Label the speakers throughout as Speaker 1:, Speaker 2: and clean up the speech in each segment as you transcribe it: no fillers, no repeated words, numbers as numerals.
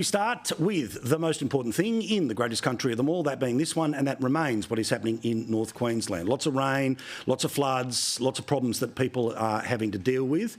Speaker 1: We start with the most important thing in the greatest country of them all, that being this one, and that remains what is happening in North Queensland. Lots of rain, lots of floods, lots of problems that people are having to deal with.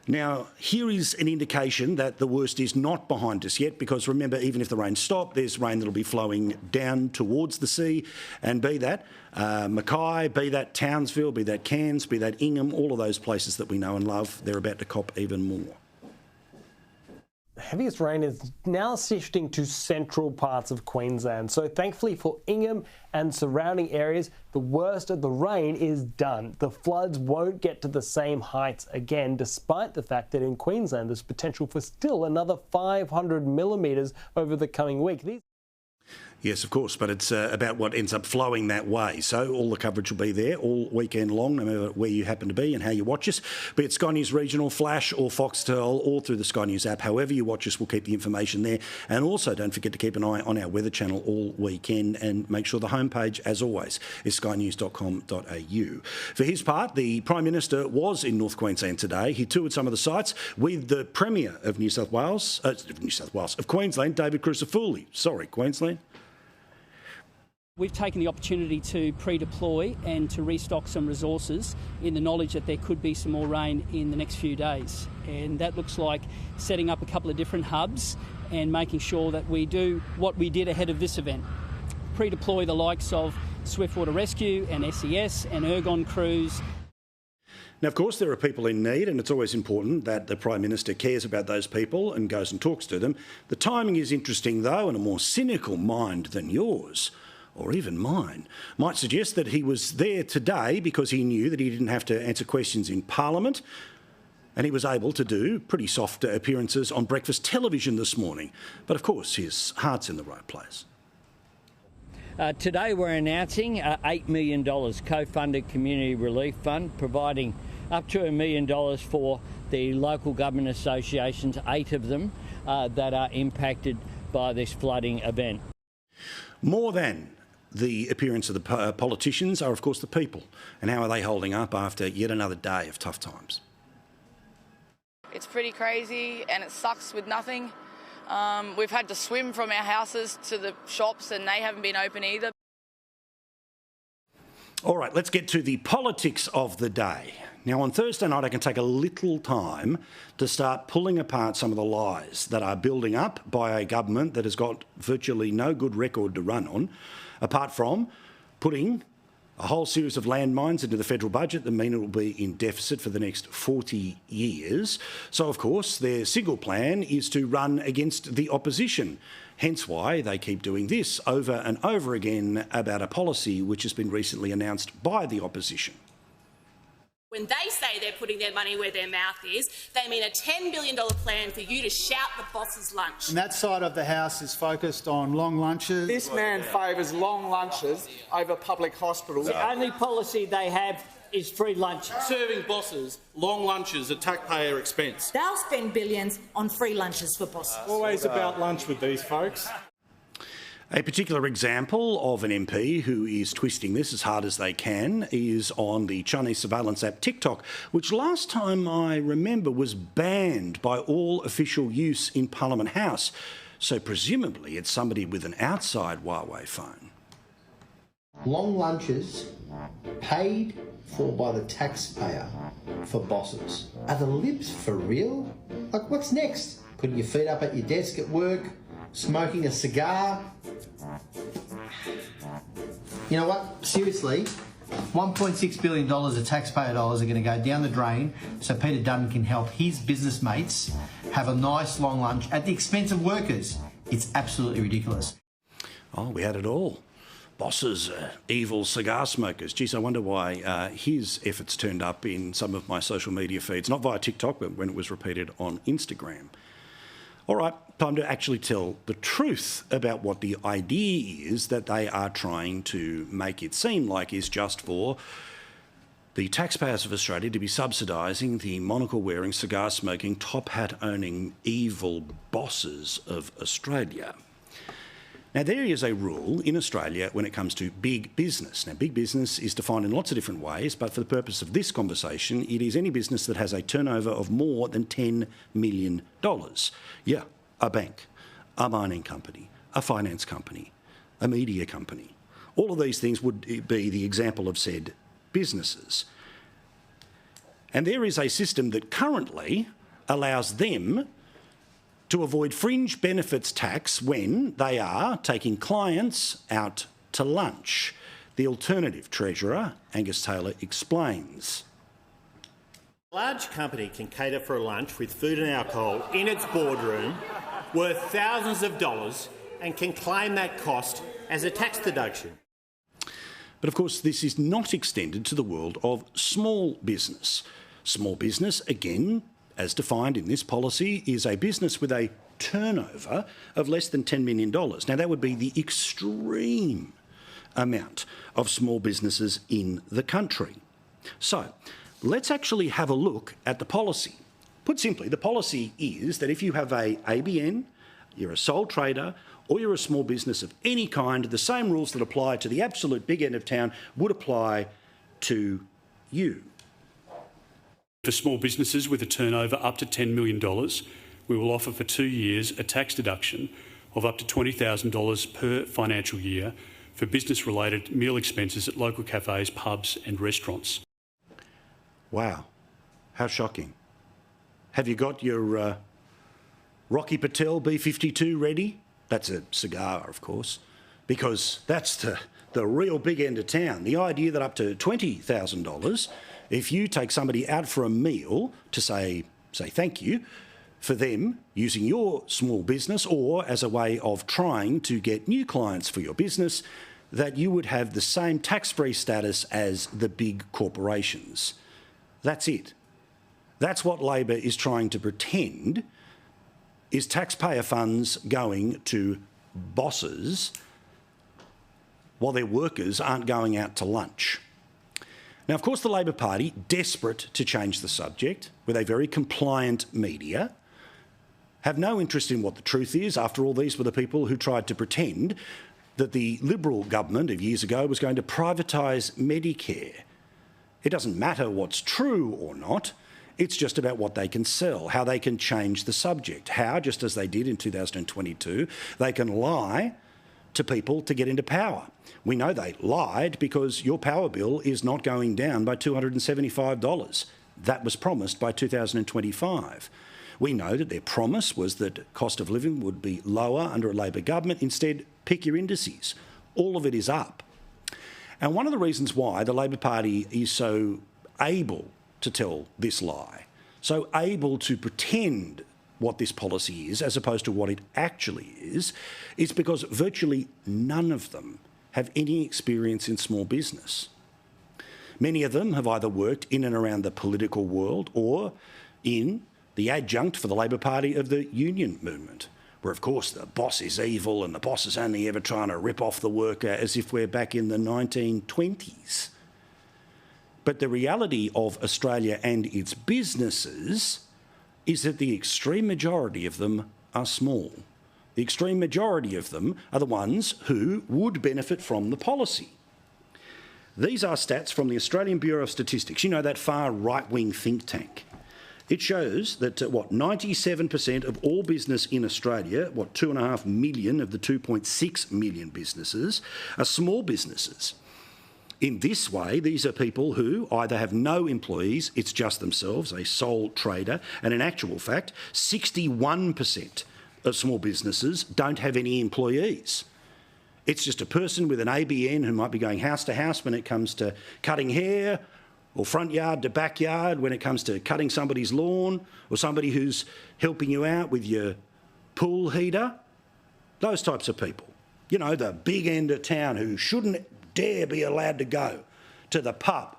Speaker 1: Now, here is an indication that the worst is not behind us yet, because remember, even if the rain stopped, there's rain that'll be flowing down towards the sea, and be that Mackay, be that Townsville, be that Cairns, be that Ingham, all of those places that we know and love, they're about to cop even more.
Speaker 2: The heaviest rain is now shifting to central parts of Queensland. So thankfully for Ingham and surrounding areas, the worst of the rain is done. The floods won't get to the same heights again, despite the fact that in Queensland there's potential for still another 500 millimetres over the coming week.
Speaker 1: Yes, of course, but it's about what ends up flowing that way. So all the coverage will be there all weekend long, no matter where you happen to be and how you watch us, be it Sky News Regional, Flash or Foxtel, or through the Sky News app. However you watch us, we'll keep the information there. And also don't forget to keep an eye on our weather channel all weekend, and make sure the homepage, as always, is skynews.com.au. For his part, the Prime Minister was in North Queensland today. He toured some of the sites with the Premier of of Queensland, David Crucifulli. Sorry, Queensland.
Speaker 3: We've taken the opportunity to pre-deploy and to restock some resources in the knowledge that there could be some more rain in the next few days. And that looks like setting up a couple of different hubs and making sure that we do what we did ahead of this event. Pre-deploy the likes of Swiftwater Rescue and SES and Ergon crews.
Speaker 1: Now, of course, there are people in need, and it's always important that the Prime Minister cares about those people and goes and talks to them. The timing is interesting, though, and a more cynical mind than yours, or even mine, might suggest that he was there today because he knew that he didn't have to answer questions in Parliament, and he was able to do pretty soft appearances on breakfast television this morning. But of course, his heart's in the right place.
Speaker 4: Today we're announcing $8 million co-funded community relief fund, providing up to $1 million for the local government associations, 8 of them, that are impacted by this flooding event.
Speaker 1: More than the appearance of the politicians are, of course, the people. And how are they holding up after yet another day of tough times?
Speaker 5: It's pretty crazy and it sucks with nothing. We've had to swim from our houses to the shops and they haven't been open either.
Speaker 1: All right, let's get to the politics of the day. Now, on Thursday night, I can take a little time to start pulling apart some of the lies that are building up by a government that has got virtually no good record to run on, apart from putting a whole series of landmines into the federal budget that mean it will be in deficit for the next 40 years. So, of course, their single plan is to run against the opposition. Hence why they keep doing this over and over again about a policy which has been recently announced by the opposition.
Speaker 6: When they say they're putting their money where their mouth is, they mean a $10 billion plan for you to shout the boss's lunch.
Speaker 7: And that side of the House is focused on long lunches.
Speaker 8: This man favours long lunches over public hospitals.
Speaker 4: The only policy they have is free lunches.
Speaker 9: Serving bosses long lunches at taxpayer expense.
Speaker 10: They'll spend billions on free lunches for bosses.
Speaker 8: Always about lunch with these folks.
Speaker 1: A particular example of an MP who is twisting this as hard as they can is on the Chinese surveillance app TikTok, which last time I remember was banned by all official use in Parliament House. So presumably it's somebody with an outside Huawei phone.
Speaker 11: Long lunches paid for by the taxpayer for bosses. Are the libs for real? Like, what's next? Putting your feet up at your desk at work, smoking a cigar. You know what? Seriously, $1.6 billion of taxpayer dollars are going to go down the drain so Peter Dutton can help his business mates have a nice long lunch at the expense of workers. It's absolutely ridiculous.
Speaker 1: Oh, we had it all. Bosses, evil cigar smokers. Geez, I wonder why his efforts turned up in some of my social media feeds, not via TikTok, but when it was repeated on Instagram. All right, time to actually tell the truth about what the idea is that they are trying to make it seem like is just for the taxpayers of Australia to be subsidising the monocle-wearing, cigar-smoking, top-hat-owning evil bosses of Australia. Now, there is a rule in Australia when it comes to big business. Now, big business is defined in lots of different ways, but for the purpose of this conversation, it is any business that has a turnover of more than $10 million. Yeah, a bank, a mining company, a finance company, a media company. All of these things would be the example of said businesses. And there is a system that currently allows them to avoid fringe benefits tax when they are taking clients out to lunch. The Alternative Treasurer, Angus Taylor, explains.
Speaker 12: A large company can cater for a lunch with food and alcohol in its boardroom worth thousands of dollars and can claim that cost as a tax deduction.
Speaker 1: But of course, this is not extended to the world of small business. Small business, again, as defined in this policy, is a business with a turnover of less than $10 million. Now, that would be the extreme amount of small businesses in the country. So, let's actually have a look at the policy. Put simply, the policy is that if you have a ABN, you're a sole trader, or you're a small business of any kind, the same rules that apply to the absolute big end of town would apply to you.
Speaker 13: For small businesses with a turnover up to $10 million, we will offer for 2 years a tax deduction of up to $20,000 per financial year for business-related meal expenses at local cafes, pubs and restaurants.
Speaker 1: Wow, how shocking. Have you got your Rocky Patel B-52 ready? That's a cigar, of course, because that's the real big end of town. The idea that up to $20,000, if you take somebody out for a meal to say thank you for them using your small business or as a way of trying to get new clients for your business, that you would have the same tax-free status as the big corporations. That's it. That's what Labor is trying to pretend is taxpayer funds going to bosses while their workers aren't going out to lunch. Now, of course, the Labor Party, desperate to change the subject, with a very compliant media, have no interest in what the truth is. After all, these were the people who tried to pretend that the Liberal government of years ago was going to privatise Medicare. It doesn't matter what's true or not. It's just about what they can sell, how they can change the subject, how, just as they did in 2022, they can lie to people to get into power. We know they lied because your power bill is not going down by $275. That was promised by 2025. We know that their promise was that cost of living would be lower under a Labor government. Instead, pick your indices. All of it is up. And one of the reasons why the Labor Party is so able to tell this lie, so able to pretend what this policy is as opposed to what it actually is because virtually none of them have any experience in small business. Many of them have either worked in and around the political world or in the adjunct for the Labor Party of the union movement, where, of course, the boss is evil and the boss is only ever trying to rip off the worker as if we're back in the 1920s. But the reality of Australia and its businesses is that the extreme majority of them are small. The extreme majority of them are the ones who would benefit from the policy. These are stats from the Australian Bureau of Statistics, you know, that far right-wing think tank. It shows that, 97% of all business in Australia, 2.5 million of the 2.6 million businesses, are small businesses. In this way, these are people who either have no employees, it's just themselves, a sole trader, and in actual fact, 61% of small businesses don't have any employees. It's just a person with an ABN who might be going house to house when it comes to cutting hair, or front yard to backyard when it comes to cutting somebody's lawn, or somebody who's helping you out with your pool heater. Those types of people. You know, the big end of town who shouldn't dare be allowed to go to the pub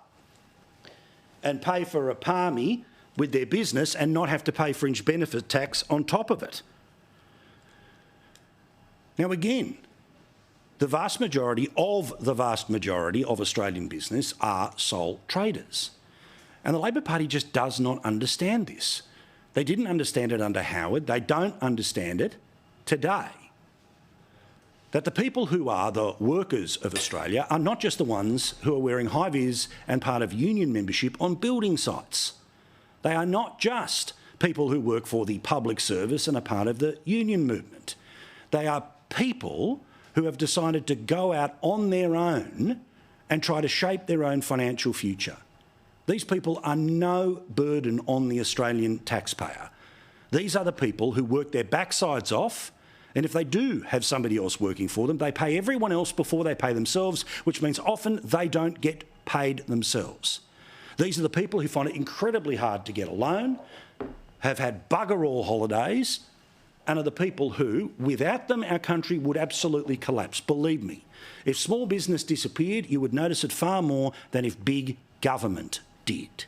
Speaker 1: and pay for a palmy with their business and not have to pay fringe benefit tax on top of it. Now again, the vast majority of Australian business are sole traders. And the Labor Party just does not understand this. They didn't understand it under Howard. They don't understand it today. That the people who are the workers of Australia are not just the ones who are wearing high-vis and part of union membership on building sites. They are not just people who work for the public service and are part of the union movement. They are people who have decided to go out on their own and try to shape their own financial future. These people are no burden on the Australian taxpayer. These are the people who work their backsides off, and if they do have somebody else working for them, they pay everyone else before they pay themselves, which means often they don't get paid themselves. These are the people who find it incredibly hard to get a loan, have had bugger all holidays, and are the people who, without them, our country would absolutely collapse. Believe me, if small business disappeared, you would notice it far more than if big government did.